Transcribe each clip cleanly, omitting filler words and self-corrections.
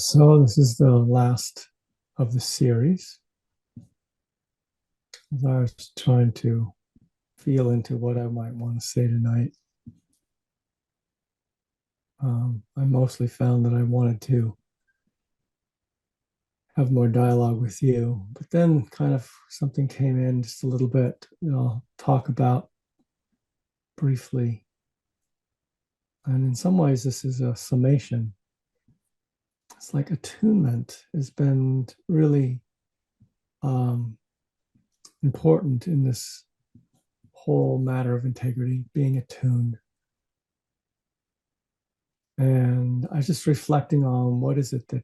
So this is the last of the series. As I was trying to feel into what I might want to say tonight. I mostly found that I wanted to have more dialogue with you, but then kind of something came in just a little bit that I'll talk about briefly. And in some ways, this is a summation. It's like attunement has been really important in this whole matter of integrity, being attuned. And I was just reflecting on what is it that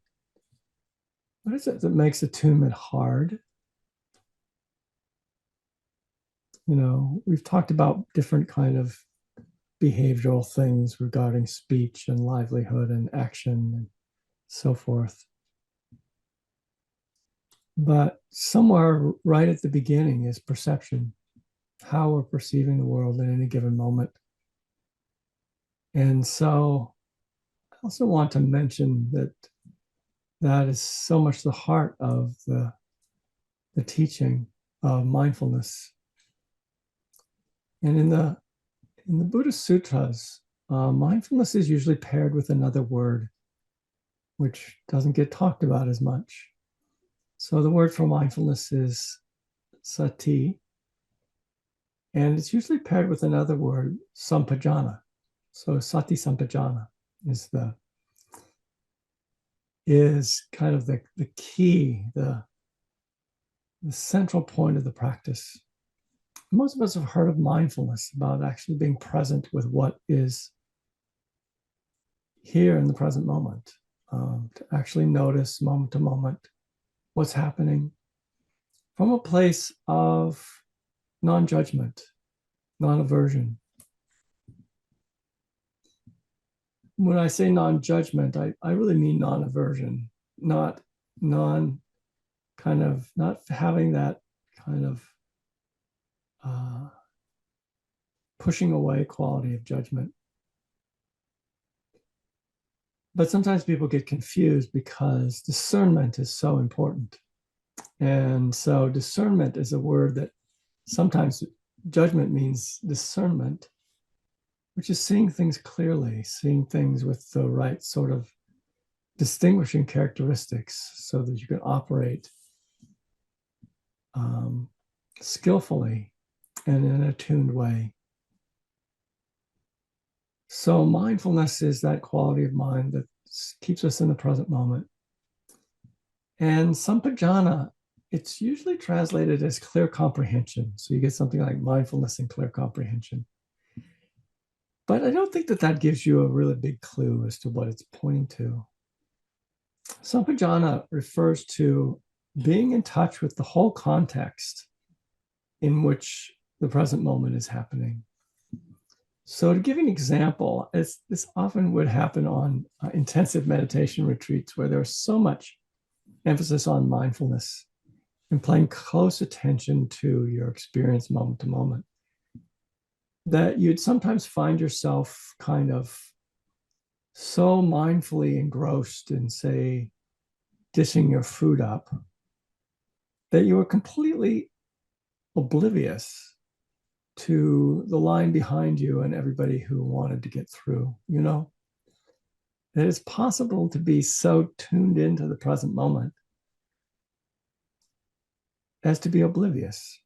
makes attunement hard? We've talked about different kind of behavioral things regarding speech and livelihood and action and so forth. But somewhere right at the beginning is perception, how we're perceiving the world in any given moment. And so I also want to mention that that is so much the heart of the teaching of mindfulness. And in the Buddhist sutras, mindfulness is usually paired with another word, which doesn't get talked about as much. So the word for mindfulness is sati, and it's usually paired with another word, sampajana. So sati sampajana is kind of the key, the central point of the practice. Most of us have heard of mindfulness, about actually being present with what is here in the present moment, to actually notice moment to moment what's happening from a place of non-judgment, non-aversion. When I say non-judgment, I really mean non-aversion, not having that kind of pushing away quality of judgment. But sometimes people get confused because discernment is so important. And so discernment is a word that sometimes judgment means discernment, which is seeing things clearly, seeing things with the right sort of distinguishing characteristics so that you can operate skillfully and in an attuned way. So mindfulness is that quality of mind that keeps us in the present moment. And sampajana, it's usually translated as clear comprehension. So you get something like mindfulness and clear comprehension. But I don't think that gives you a really big clue as to what it's pointing to. Sampajana refers to being in touch with the whole context in which the present moment is happening. So to give an example, this often would happen on intensive meditation retreats where there's so much emphasis on mindfulness and paying close attention to your experience moment to moment, that you'd sometimes find yourself kind of so mindfully engrossed in, say, dishing your food up, that you were completely oblivious to the line behind you and everybody who wanted to get through, that it's possible to be so tuned into the present moment as to be oblivious.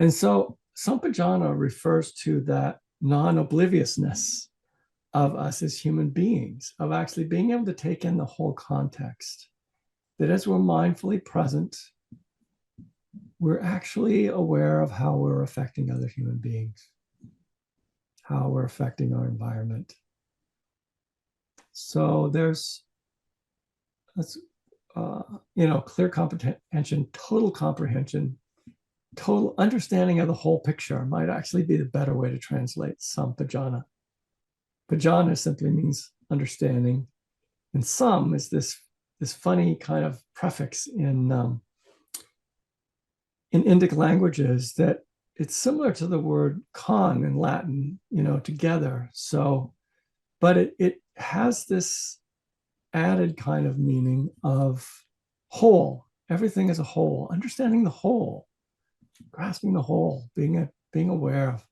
And so sampajana refers to that non-obliviousness of us as human beings, of actually being able to take in the whole context, that as we're mindfully present, we're actually aware of how we're affecting other human beings, how we're affecting our environment. So there's, clear comprehension, total understanding of the whole picture might actually be the better way to translate sampajana. Pajana simply means understanding, and sam is this funny kind of prefix in Indic languages that it's similar to the word con in Latin, together. So, but it has this added kind of meaning of whole, everything as a whole, understanding the whole, grasping the whole, being aware of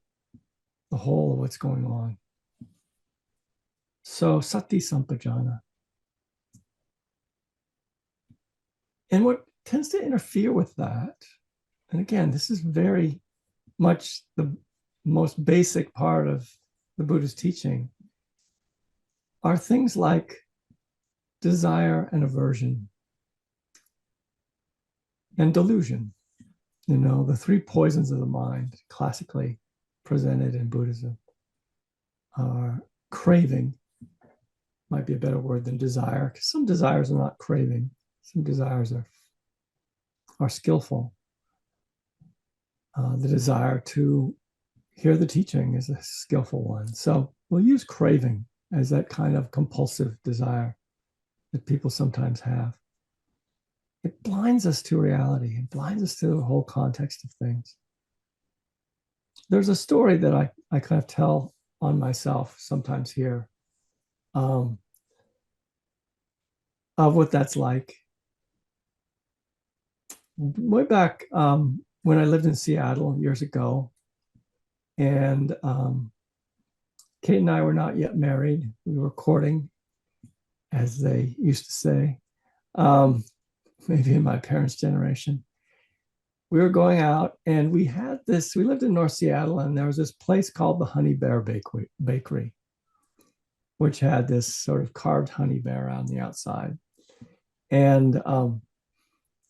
the whole of what's going on. So sati sampajana. And what tends to interfere with that, and again, this is very much the most basic part of the Buddha's teaching, are things like desire and aversion and delusion. You know, the three poisons of the mind, classically presented in Buddhism, are craving, might be a better word than desire, because some desires are not craving, some desires are skillful. The desire to hear the teaching is a skillful one. So we'll use craving as that kind of compulsive desire that people sometimes have. It blinds us to reality. It blinds us to the whole context of things. There's a story that I kind of tell on myself sometimes here, of what that's like. Way back when I lived in Seattle years ago, and Kate and I were not yet married. We were courting, as they used to say, maybe in my parents' generation. We were going out, and we lived in North Seattle, and there was this place called the Honey Bear Bakery, which had this sort of carved honey bear on the outside. And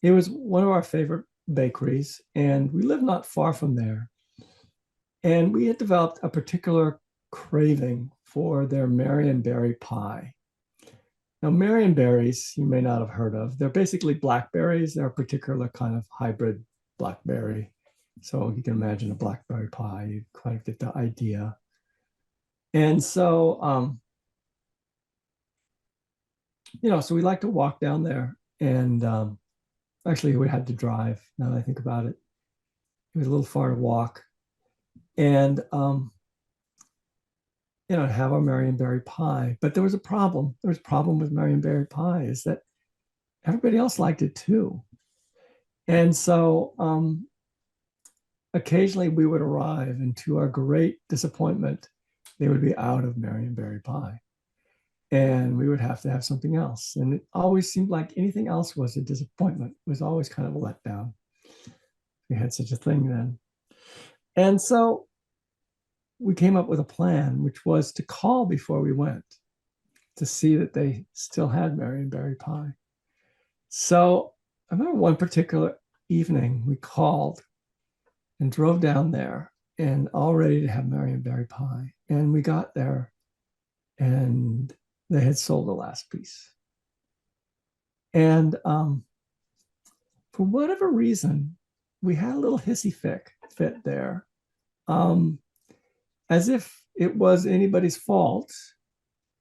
it was one of our favorite bakeries, and we lived not far from there. And we had developed a particular craving for their Marionberry pie. Now, Marionberries, you may not have heard of. They're basically blackberries. They're a particular kind of hybrid blackberry. So you can imagine a blackberry pie. You kind of get the idea. And so, so we like to walk down there. And actually, we had to drive, now that I think about it. It was a little far to walk. And have our Marionberry pie. But there was a problem. There was a problem with Marionberry pie, is that everybody else liked it too. And so occasionally we would arrive, and to our great disappointment, they would be out of Marionberry pie. And we would have to have something else. And it always seemed like anything else was a disappointment. It was always kind of a letdown. We had such a thing then. And so we came up with a plan, which was to call before we went to see that they still had Marionberry pie. So I remember one particular evening we called and drove down there, and all ready to have Marionberry pie. And we got there, and they had sold the last piece. And for whatever reason, we had a little hissy fit there, as if it was anybody's fault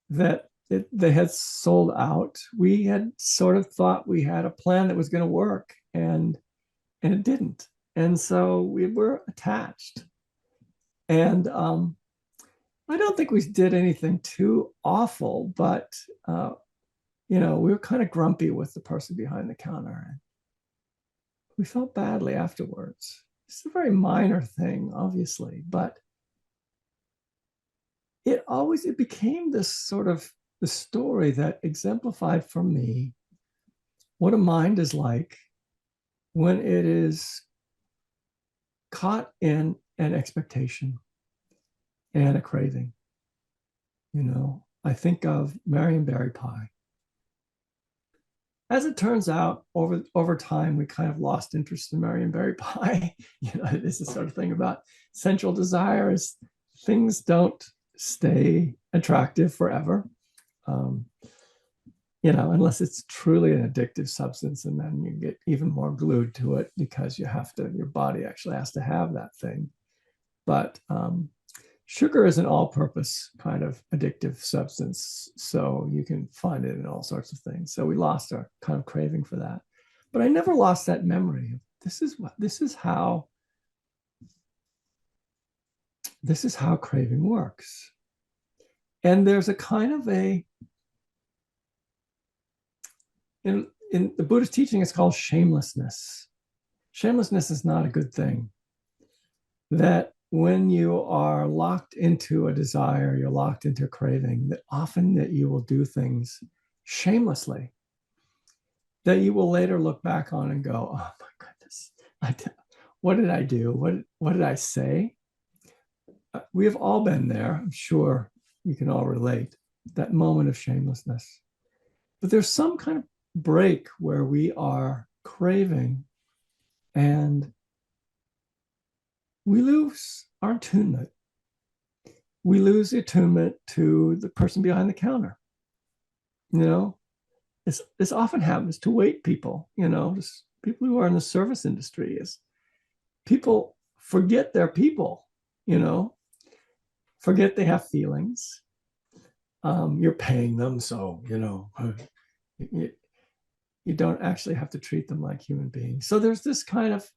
that they had sold out. We had sort of thought we had a plan that was going to work, and it didn't. And so we were attached. And I don't think we did anything too awful, but we were kind of grumpy with the person behind the counter. And we felt badly afterwards. It's a very minor thing, obviously, but it became this sort of the story that exemplified for me what a mind is like when it is caught in an expectation and a craving. I think of Marionberry pie. As it turns out, over time, we kind of lost interest in Marionberry pie. This is the sort of thing about sensual desires. Things don't stay attractive forever, unless it's truly an addictive substance, and then you get even more glued to it because your body actually has to have that thing. But sugar is an all-purpose kind of addictive substance, so you can find it in all sorts of things. So we lost our kind of craving for that. But I never lost that memory. This is how craving works. And there's a kind of in the Buddhist teaching, it's called shamelessness. Shamelessness is not a good thing. That when you are locked into a desire, you're locked into a craving, that often that you will do things shamelessly that you will later look back on and go, oh my goodness, what did I do? What did I say? We have all been there. I'm sure you can all relate, that moment of shamelessness. But there's some kind of break where we are craving and we lose our attunement. We lose the attunement to the person behind the counter. You know, this often happens to wait people, just people who are in the service industry. Is people forget they're people, forget they have feelings. You're paying them, so you, you don't actually have to treat them like human beings. So there's this kind of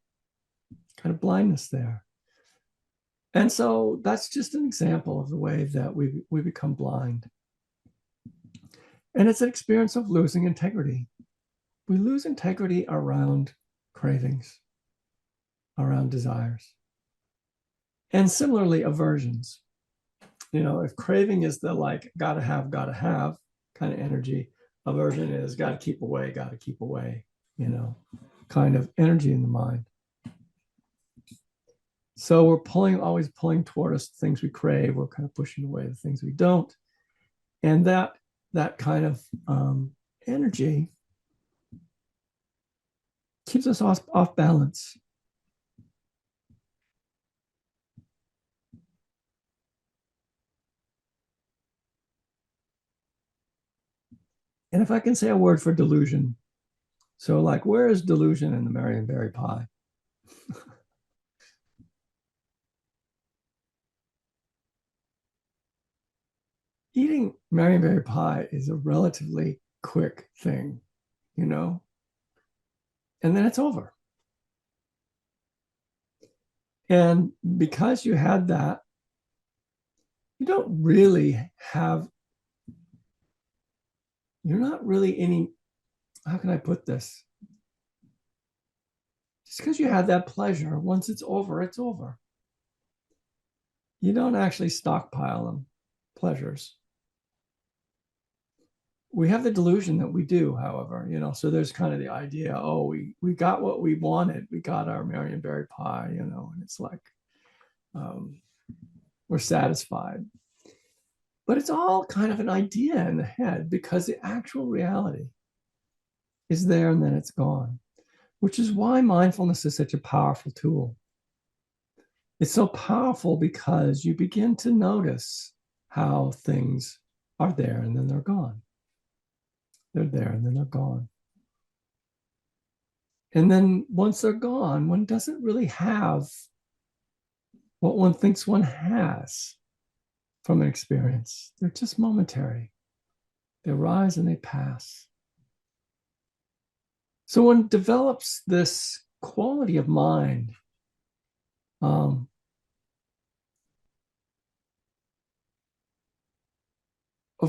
blindness there. And so that's just an example of the way that we become blind. And it's an experience of losing integrity. We lose integrity around cravings, around desires. And similarly, aversions. If craving is the gotta have kind of energy, aversion is gotta keep away, kind of energy in the mind. So we're always pulling toward us things we crave. We're kind of pushing away the things we don't. And that kind of energy keeps us off balance. And if I can say a word for delusion, so where is delusion in the Marionberry pie? Eating Marionberry pie is a relatively quick thing, and then it's over. And because you had that, you don't really have, you're not really any, how can I put this? Just because you had that pleasure, once it's over, it's over. You don't actually stockpile them, pleasures. We have the delusion that we do, however, so there's kind of the idea, oh, we got what we wanted. We got our Marionberry pie, and it's like, we're satisfied. But it's all kind of an idea in the head, because the actual reality is there and then it's gone, which is why mindfulness is such a powerful tool. It's so powerful because you begin to notice how things are there and then they're gone. They're there and then they're gone. And then once they're gone, one doesn't really have what one thinks one has from an experience. They're just momentary. They rise and they pass. So one develops this quality of mind of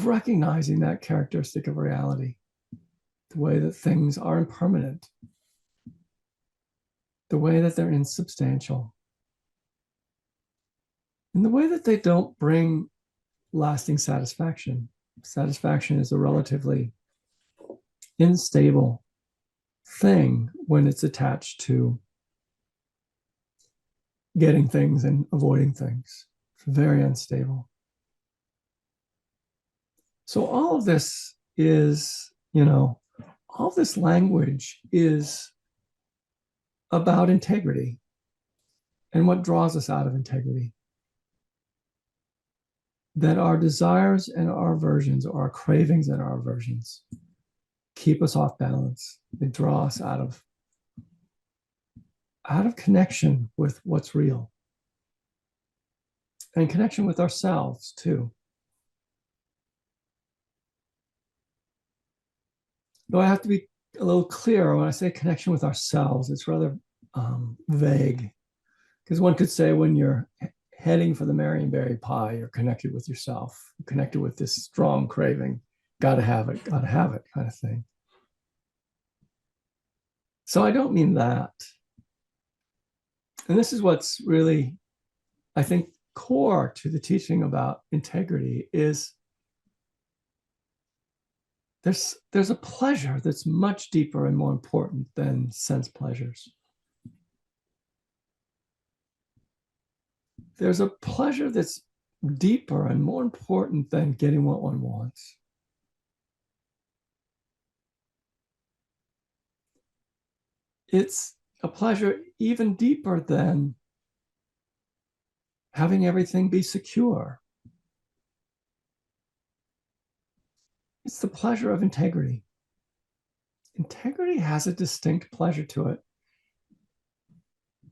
recognizing that characteristic of reality, the way that things are impermanent, the way that they're insubstantial, and the way that they don't bring lasting satisfaction. Satisfaction is a relatively unstable thing when it's attached to getting things and avoiding things. It's very unstable. So all of this is, all this language is about integrity and what draws us out of integrity. That our desires and our aversions, or our cravings and our aversions, keep us off balance. They draw us out of connection with what's real, and connection with ourselves too. Though I have to be a little clearer when I say connection with ourselves, it's rather vague, because one could say when you're heading for the Marionberry pie, you're connected with yourself, you're connected with this strong craving, gotta have it kind of thing. So I don't mean that. And this is what's really, I think, core to the teaching about integrity is there's a pleasure that's much deeper and more important than sense pleasures. There's a pleasure that's deeper and more important than getting what one wants. It's a pleasure even deeper than having everything be secure. It's the pleasure of integrity. Integrity has a distinct pleasure to it.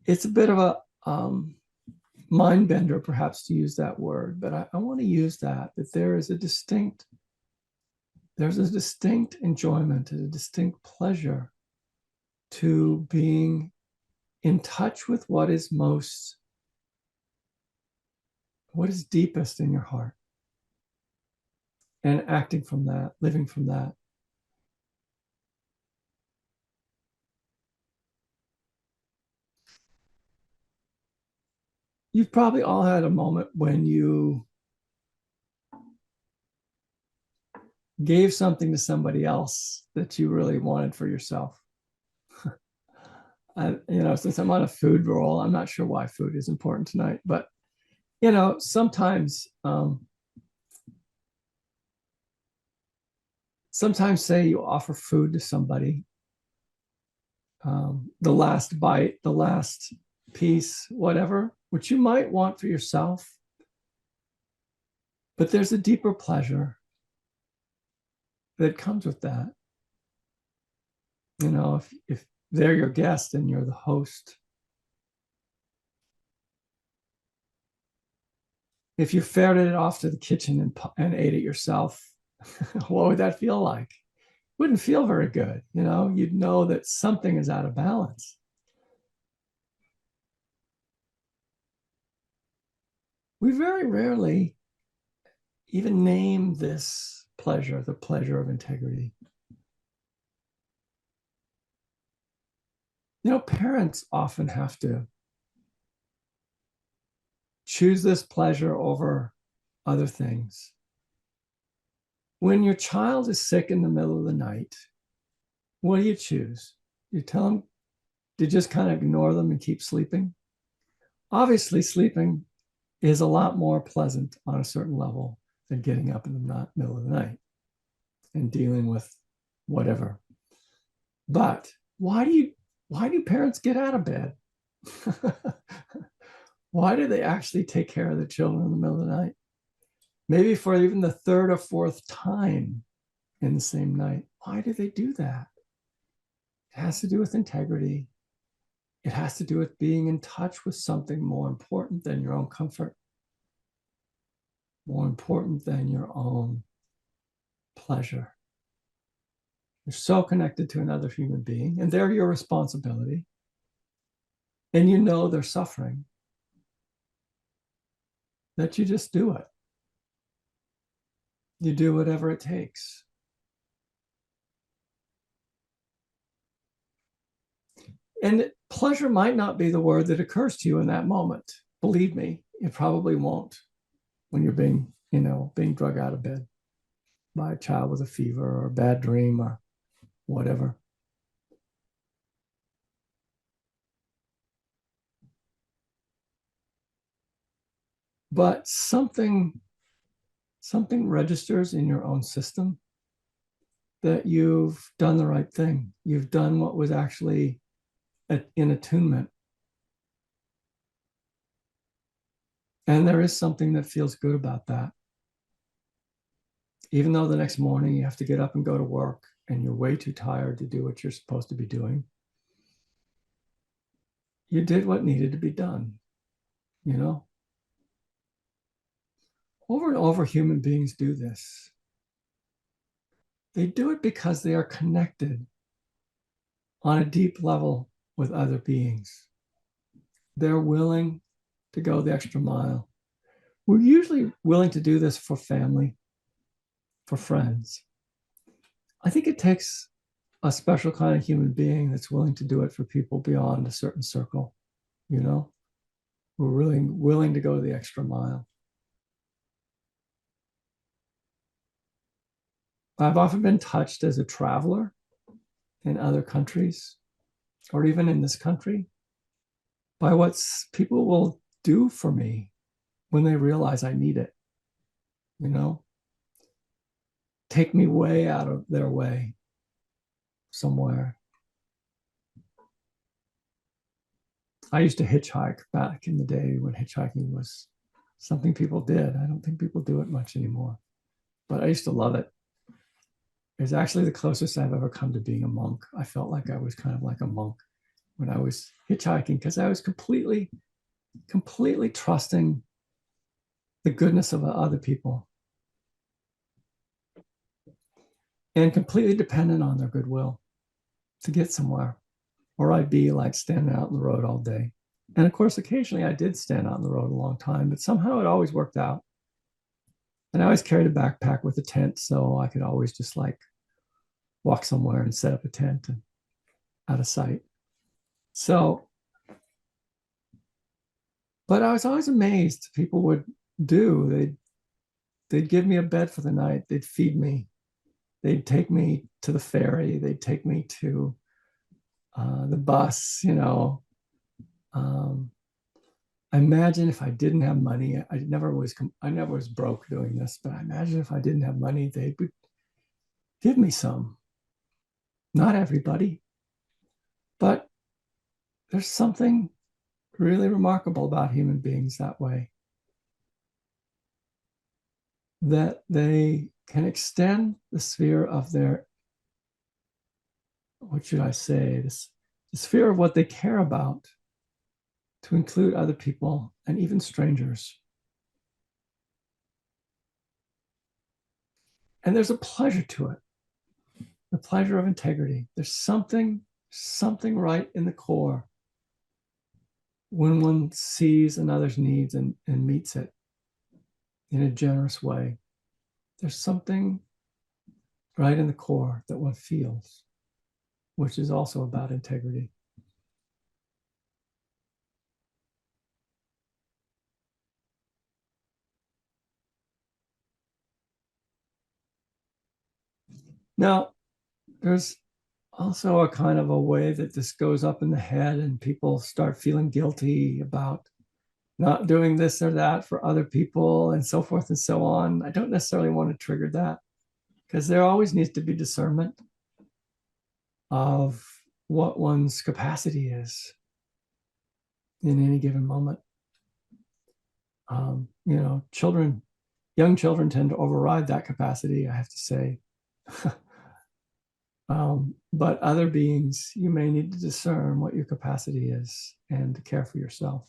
It's a bit of a mind bender, perhaps, to use that word, but I want to use that there's a distinct enjoyment and a distinct pleasure to being in touch with what is deepest in your heart and acting from that, living from that. You've probably all had a moment when you gave something to somebody else that you really wanted for yourself. Since I'm on a food roll, I'm not sure why food is important tonight, but sometimes say you offer food to somebody, the last bite, the last piece, whatever, which you might want for yourself, but there's a deeper pleasure that comes with that. If they're your guest and you're the host, if you ferreted it off to the kitchen and ate it yourself, what would that feel like? Wouldn't feel very good. You'd know that something is out of balance. We very rarely even name this pleasure, the pleasure of integrity. Parents often have to choose this pleasure over other things. When your child is sick in the middle of the night, what do you choose? You tell them to just kind of ignore them and keep sleeping? Obviously, sleeping is a lot more pleasant on a certain level than getting up in the middle of the night and dealing with whatever. But why do parents get out of bed? Why do they actually take care of the children in the middle of the night? Maybe for even the third or fourth time in the same night. Why do they do that? It has to do with integrity. It has to do with being in touch with something more important than your own comfort, more important than your own pleasure. You're so connected to another human being, and they're your responsibility. And they're suffering, that you just do it. You do whatever it takes. And pleasure might not be the word that occurs to you in that moment. Believe me, it probably won't when you're being drug out of bed by a child with a fever or a bad dream or whatever. But something registers in your own system that you've done the right thing. You've done what was actually in attunement. And there is something that feels good about that. Even though the next morning you have to get up and go to work and you're way too tired to do what you're supposed to be doing, you did what needed to be done. Over and over, human beings do this. They do it because they are connected on a deep level with other beings. They're willing to go the extra mile. We're usually willing to do this for family, for friends. I think it takes a special kind of human being that's willing to do it for people beyond a certain circle, you know, we're really willing to go the extra mile. I've often been touched as a traveler in other countries, or even in this country, by what people will do for me when they realize I need it, you know, take me way out of their way somewhere. I used to hitchhike back in the day when hitchhiking was something people did. I don't think people do it much anymore, but I used to love it. It was actually the closest I've ever come to being a monk. I felt like I was kind of like a monk when I was hitchhiking because I was completely trusting the goodness of other people and completely dependent on their goodwill to get somewhere. Or I'd be like standing out in the road all day. And of course, occasionally I did stand out in the road a long time, but somehow it always worked out. And I always carried a backpack with a tent, so I could always just like walk somewhere and set up a tent and out of sight. So, but I was always amazed people would do. They'd give me a bed for the night. They'd feed me. They'd take me to the ferry. They'd take me to the bus. You know, I imagine if I didn't have money, I never was broke doing this, but I imagine if I didn't have money, they would give me some. Not everybody, but there's something really remarkable about human beings that way. That they can extend the sphere of their, what should I say, the sphere of what they care about to include other people and even strangers. And there's a pleasure to it, the pleasure of integrity. There's something right in the core when one sees another's needs and meets it in a generous way. There's something right in the core that one feels, which is also about integrity. Now, there's also a kind of a way that this goes up in the head and people start feeling guilty about not doing this or that for other people and so forth and so on. I don't necessarily want to trigger that because there always needs to be discernment of what one's capacity is in any given moment. You know, young children tend to override that capacity, I have to say. But other beings, you may need to discern what your capacity is and to care for yourself,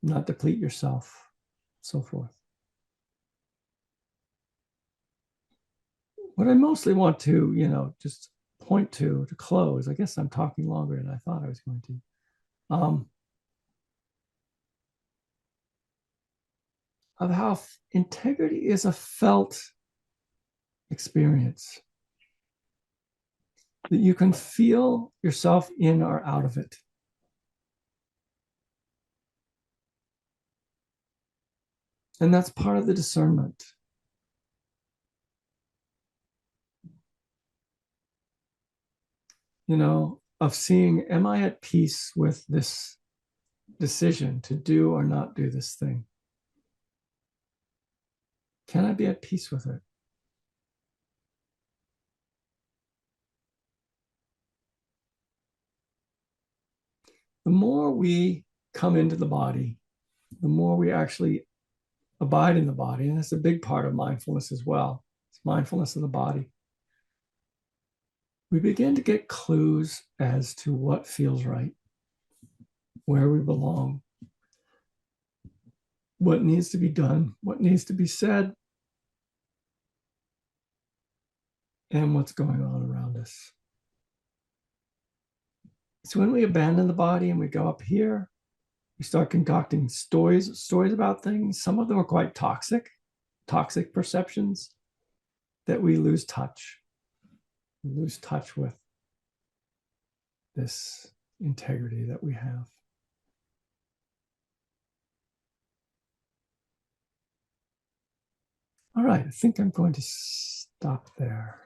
not deplete yourself, so forth. What I mostly want to, you know, just point to close, I guess I'm talking longer than I thought I was going to, of how integrity is a felt experience. That you can feel yourself in or out of it. And that's part of the discernment. You know, of seeing, am I at peace with this decision to do or not do this thing? Can I be at peace with it? The more we come into the body, the more we actually abide in the body. And that's a big part of mindfulness as well. It's mindfulness of the body. We begin to get clues as to what feels right, where we belong, what needs to be done, what needs to be said, and what's going on around us. So when we abandon the body and we go up here, we start concocting stories about things. Some of them are quite toxic perceptions that we lose touch. We lose touch with this integrity that we have. All right, I think I'm going to stop there.